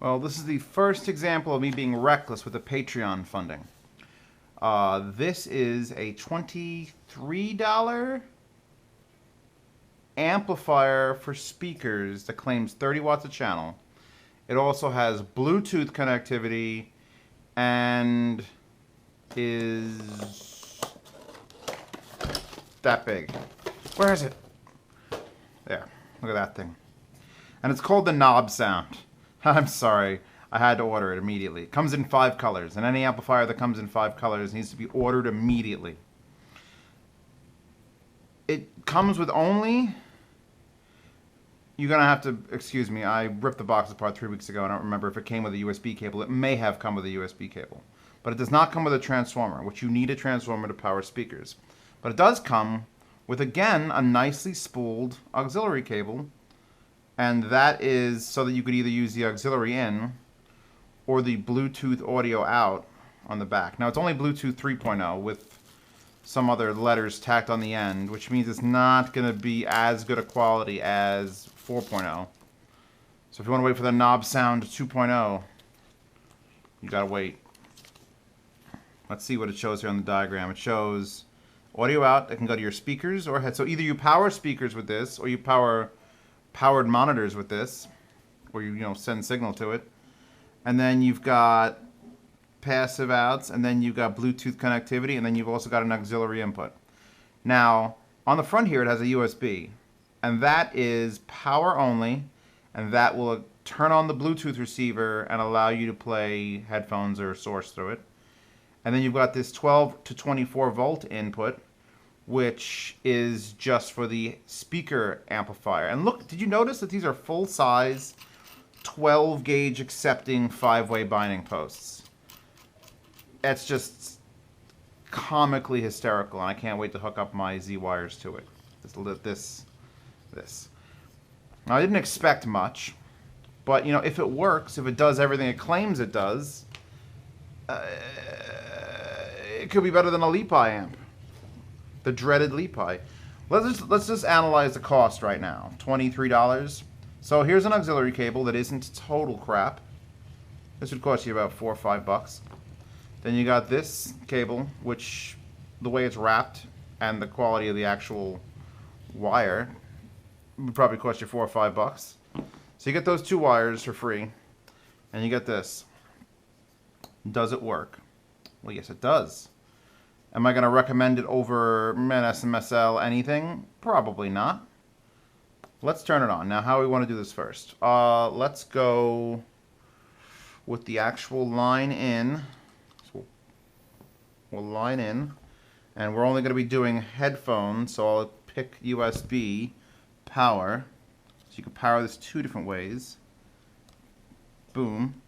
Well, this is the first example of me being reckless with the Patreon funding. This is a $23 amplifier for speakers that claims 30 watts a channel. It also has Bluetooth connectivity and is that big. Where is it? There. Look at that thing. And it's called the NOBsound. I'm sorry. I had to order it immediately. It comes in 5 colors. And any amplifier that comes in 5 colors needs to be ordered immediately. It comes with only... You're going to have to... Excuse me. I ripped the box apart 3 weeks ago. I don't remember if it came with a USB cable. It may have come with a USB cable. But it does not come with a transformer, which you need a transformer to power speakers. But it does come with, again, a nicely spooled auxiliary cable. And that is so that you could either use the auxiliary in or the Bluetooth audio out on the back. Now, it's only Bluetooth 3.0 with some other letters tacked on the end, which means it's not going to be as good a quality as 4.0. So if you want to wait for the NOBsound 2.0, you got to wait. Let's see what it shows here on the diagram. It shows audio out that can go to your speakers or head. So either you power speakers with this or you powered monitors with this, or you send signal to it, and then you've got passive outs, and then you've got Bluetooth connectivity, and then you've also got an auxiliary input. Now on the front here it has a USB, and that is power only, and that will turn on the Bluetooth receiver and allow you to play headphones or source through it. And then you've got this 12 to 24 volt input, which is just for the speaker amplifier. And look, did you notice that these are full-size, 12-gauge accepting 5-way binding posts? It's just comically hysterical, and I can't wait to hook up my Z-wires to it. This. Now, I didn't expect much, but, if it works, if it does everything it claims it does, it could be better than a LiPi amp. The dreaded LiPi. Let's just analyze the cost right now. $23. So here's an auxiliary cable that isn't total crap. This would cost you about $4 or $5. Then you got this cable, which the way it's wrapped and the quality of the actual wire would probably cost you $4 or $5. So you get those 2 wires for free, and you get this. Does it work? Well, yes, it does. Am I going to recommend it over SMSL anything? Probably not. Let's turn it on. Now, how we want to do this first? Let's go with the actual line in. So we'll line in. And we're only going to be doing headphones, so I'll pick USB power. So you can power this 2 different ways. Boom.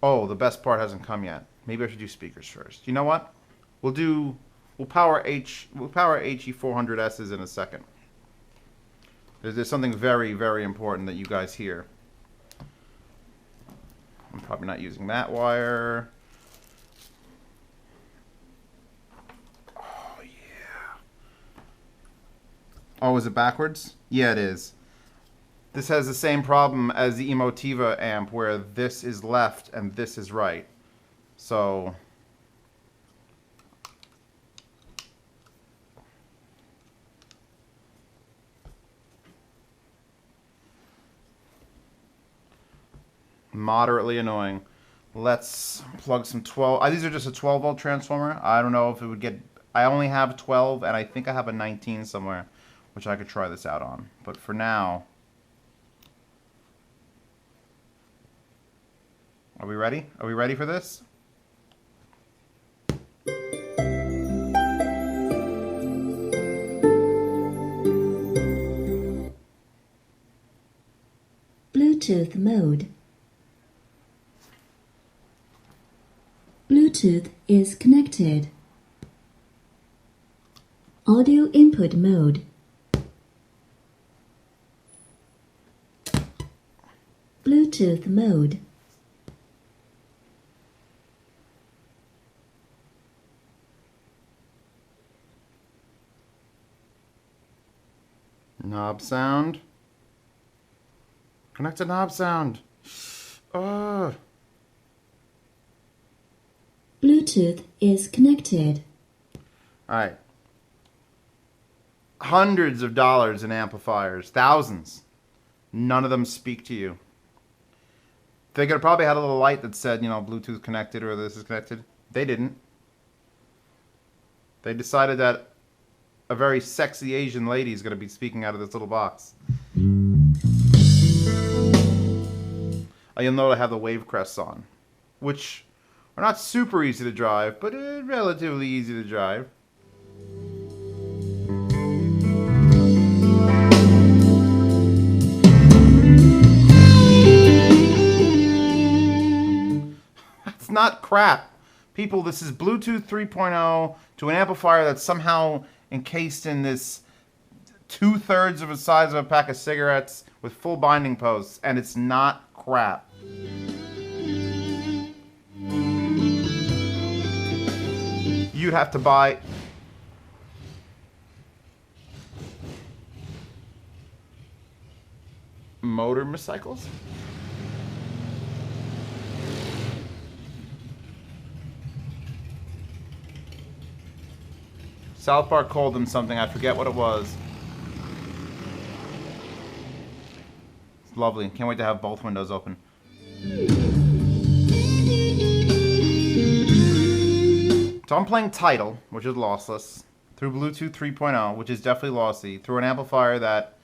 Oh, the best part hasn't come yet. Maybe I should do speakers first. You know what? We'll power HE400Ss in a second. There's something very, very important that you guys hear. I'm probably not using that wire. Oh, yeah. Oh, is it backwards? Yeah, it is. This has the same problem as the Emotiva amp, where this is left and this is right. So... moderately annoying. Let's plug some 12. These are just a 12 volt transformer. I don't know if it would get... I only have 12, and I think I have a 19 somewhere, which I could try this out on. But for now... Are we ready? Are we ready for this? Bluetooth mode. Bluetooth is connected. Audio input mode. Bluetooth mode. NOBsound. Connect to NOBsound. Bluetooth is connected. Alright. Hundreds of dollars in amplifiers. Thousands. None of them speak to you. They could have probably had a little light that said, you know, Bluetooth connected or this is connected. They didn't. They decided that a very sexy Asian lady is going to be speaking out of this little box. You'll know I have the wave crests on, which are not super easy to drive, but relatively easy to drive. That's not crap. People, this is Bluetooth 3.0 to an amplifier that's somehow encased in this 2/3 of the size of a pack of cigarettes with full binding posts, and it's not crap. You'd have to buy motorcycles? South Park called them something. I forget what it was. It's lovely. Can't wait to have both windows open. So I'm playing Tidal, which is lossless, through Bluetooth 3.0, which is definitely lossy, through an amplifier that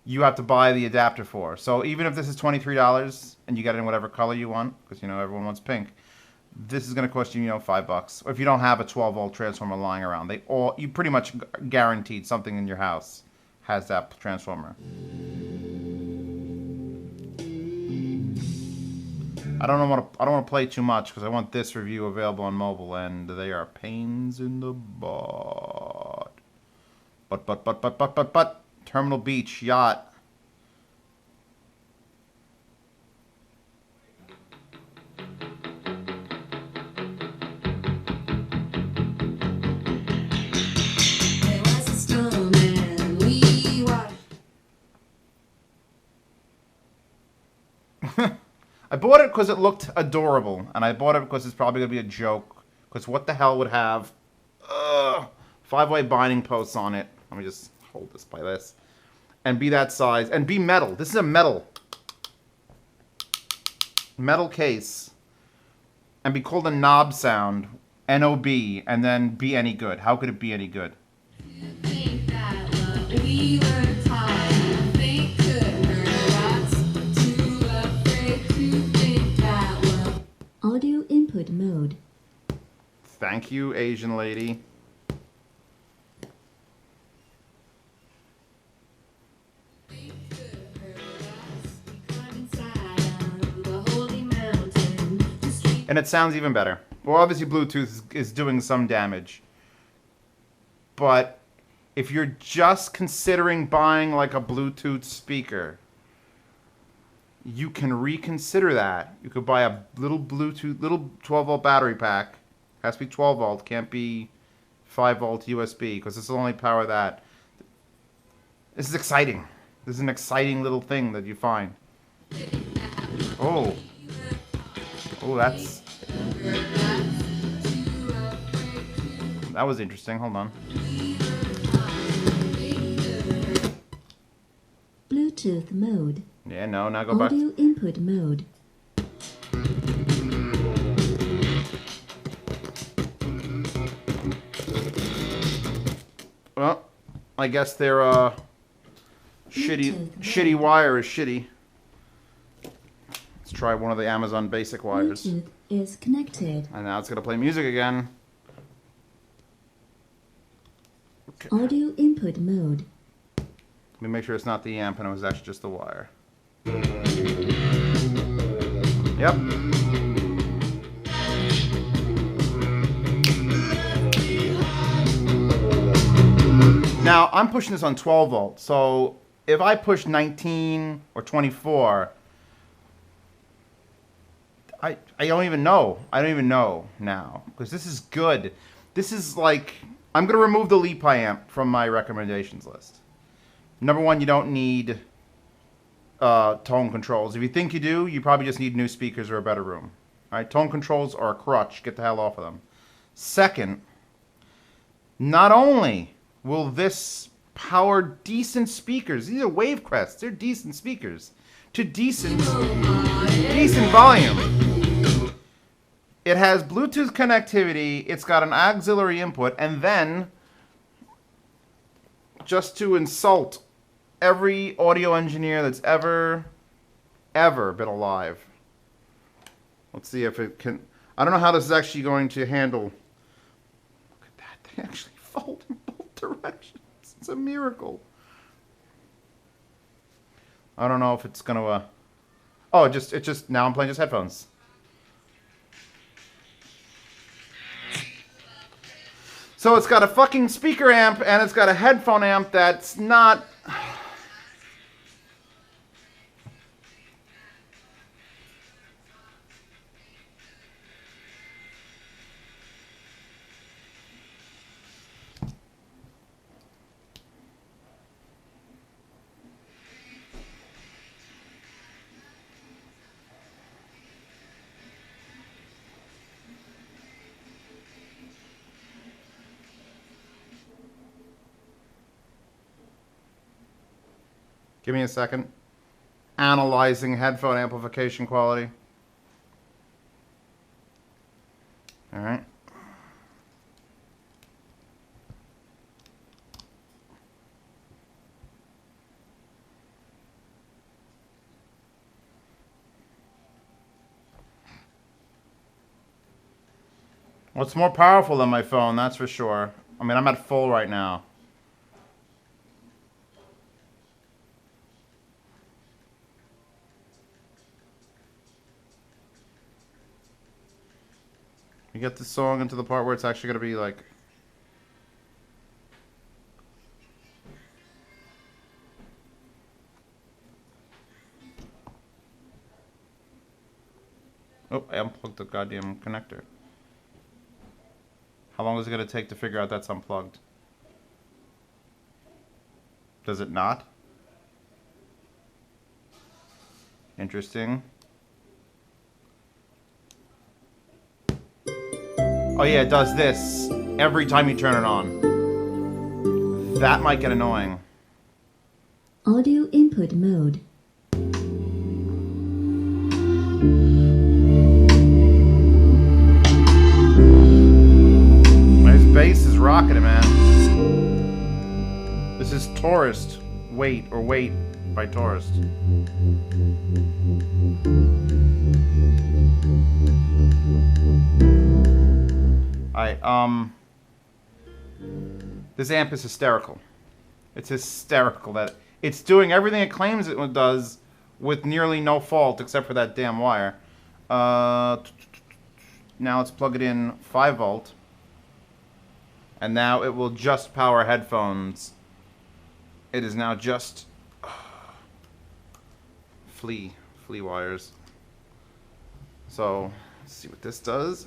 you have to buy the adapter for. So even if this is $23 and you get it in whatever color you want, because, you know, everyone wants pink, this is going to cost you, you know, $5. Or if you don't have a 12-volt transformer lying around, you pretty much guaranteed something in your house has that transformer. I don't want to play too much because I want this review available on mobile, and they are pains in the butt. But Terminal Beach Yacht. I bought it because it looked adorable, and I bought it because it's probably going to be a joke, because what the hell would have 5-way binding posts on it? Let me just hold this by this. And be that size, and be metal. This is a metal case, and be called a NOBsound, N-O-B, and then be any good. How could it be any good? Audio input mode. Thank you, Asian lady. And it sounds even better. Well, obviously Bluetooth is doing some damage. But if you're just considering buying like a Bluetooth speaker, you can reconsider that. You could buy a little Bluetooth, little 12-volt battery pack. Has to be 12-volt, can't be 5-volt USB, because this will only power that. This is exciting. This is an exciting little thing that you find. Oh. Oh, that's... That was interesting. Hold on. Bluetooth mode. Yeah, no, now go back. Audio input mode. Well, I guess their shitty wire is shitty. Let's try one of the Amazon basic wires. Bluetooth is connected. And now it's gonna play music again. Okay. Audio input mode. Let me make sure it's not the amp and it was actually just the wire. Yep. Now, I'm pushing this on 12 volts, so if I push 19 or 24, I don't even know. I don't even know now, because this is good. This is like, I'm going to remove the LiPi amp from my recommendations list. Number one, you don't need tone controls. If you think you do, you probably just need new speakers or a better room. All right, tone controls are a crutch. Get the hell off of them. Second, not only will this power decent speakers, these are Wave Crests, they're decent speakers, to decent volume. It has Bluetooth connectivity, it's got an auxiliary input, and then, just to insult every audio engineer that's ever been alive. Let's see if it can. I don't know how this is actually going to handle. Look at that. They actually fold in both directions. It's a miracle. I don't know if it's going to. Oh, it just. Now I'm playing just headphones. So it's got a fucking speaker amp and it's got a headphone amp that's not. Give me a second. Analyzing headphone amplification quality. All right. Well, it's more powerful than my phone, that's for sure. I mean, I'm at full right now. You get this song into the part where it's actually going to be like... Oh, I unplugged the goddamn connector. How long is it going to take to figure out that's unplugged? Does it not? Interesting. Oh yeah, it does this every time you turn it on. That might get annoying. Audio input mode. His bass is rocketing, man. This is Tourist. Wait by Tourist. Alright, this amp is hysterical. It's hysterical that it's doing everything it claims it does with nearly no fault except for that damn wire. Now let's plug it in 5 volt. And now it will just power headphones. It is now just flea wires. So, let's see what this does.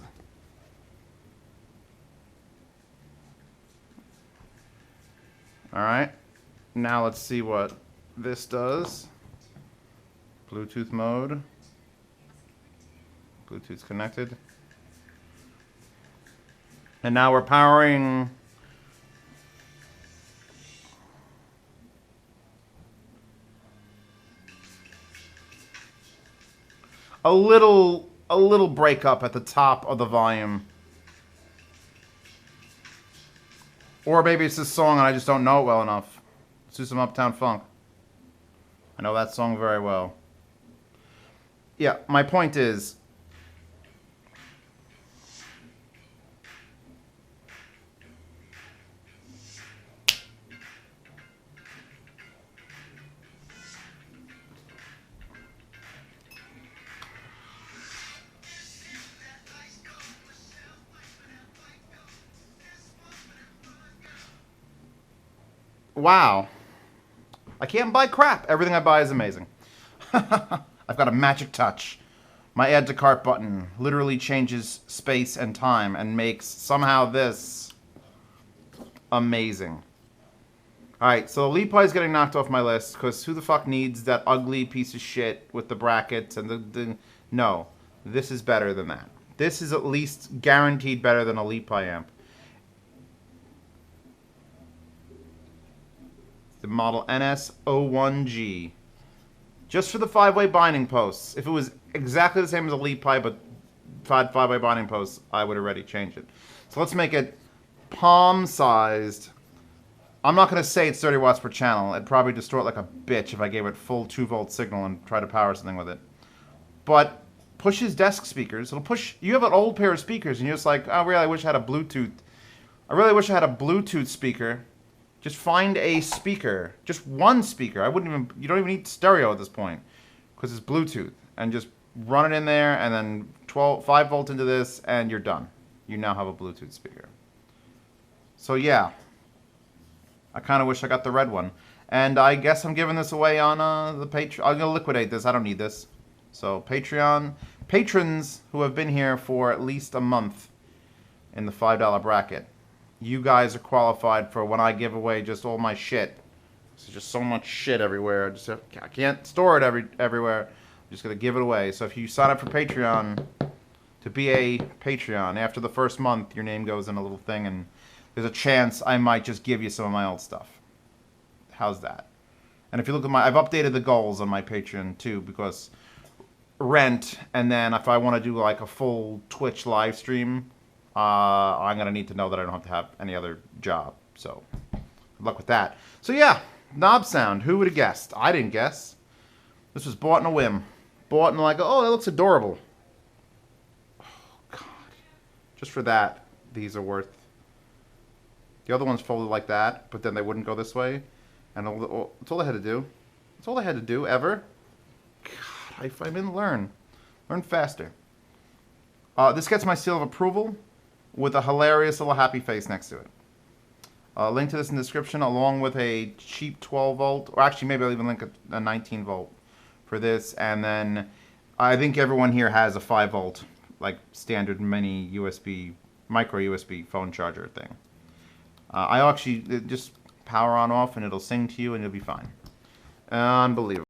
Alright, now let's see what this does. Bluetooth mode. Bluetooth's connected. And now we're powering... a little break up at the top of the volume. Or maybe it's this song and I just don't know it well enough. Let's do some Uptown Funk. I know that song very well. Yeah, my point is... wow. I can't buy crap. Everything I buy is amazing. I've got a magic touch. My add to cart button literally changes space and time and makes somehow this amazing. Alright, so Elite Pi is getting knocked off my list, because who the fuck needs that ugly piece of shit with the brackets and the... No. This is better than that. This is at least guaranteed better than Elite Pi amp. The model NS01G. Just for the 5-way binding posts. If it was exactly the same as Elite Pi, but 5-way binding posts, I would already change it. So let's make it palm-sized. I'm not going to say it's 30 watts per channel. It'd probably distort like a bitch if I gave it full 2-volt signal and tried to power something with it. But pushes desk speakers. It'll push... You have an old pair of speakers, and you're just like, oh, really, I wish I had a Bluetooth. I really wish I had a Bluetooth speaker. Just find a speaker. Just one speaker. You don't even need stereo at this point, because it's Bluetooth. And just run it in there, and then 5 volt into this, and you're done. You now have a Bluetooth speaker. So yeah. I kind of wish I got the red one. And I guess I'm giving this away on the Patreon. I'm going to liquidate this. I don't need this. So Patreon. Patrons who have been here for at least a month in the $5 bracket. You guys are qualified for when I give away just all my shit. There's just so much shit everywhere. I can't store it everywhere. I'm just going to give it away. So if you sign up for Patreon to be a Patreon, after the first month, your name goes in a little thing, and there's a chance I might just give you some of my old stuff. How's that? And if you look at I've updated the goals on my Patreon too, because rent, and then if I want to do like a full Twitch live stream, I'm going to need to know that I don't have to have any other job. So, good luck with that. So yeah, NOBsound. Who would have guessed? I didn't guess. This was bought on a whim. Bought and like, oh, that looks adorable. Oh, God. Just for that, these are worth... The other ones folded like that, but then they wouldn't go this way. And that's all I had to do. That's all I had to do, ever. God, I didn't learn. Learn faster. This gets my seal of approval with a hilarious little happy face next to it. Link to this in the description, along with a cheap 12 volt, or actually maybe I'll even link a 19 volt for this. And then I think everyone here has a 5 volt, like standard mini USB, micro USB phone charger thing. I actually just power on off and it'll sing to you and you'll be fine. Unbelievable.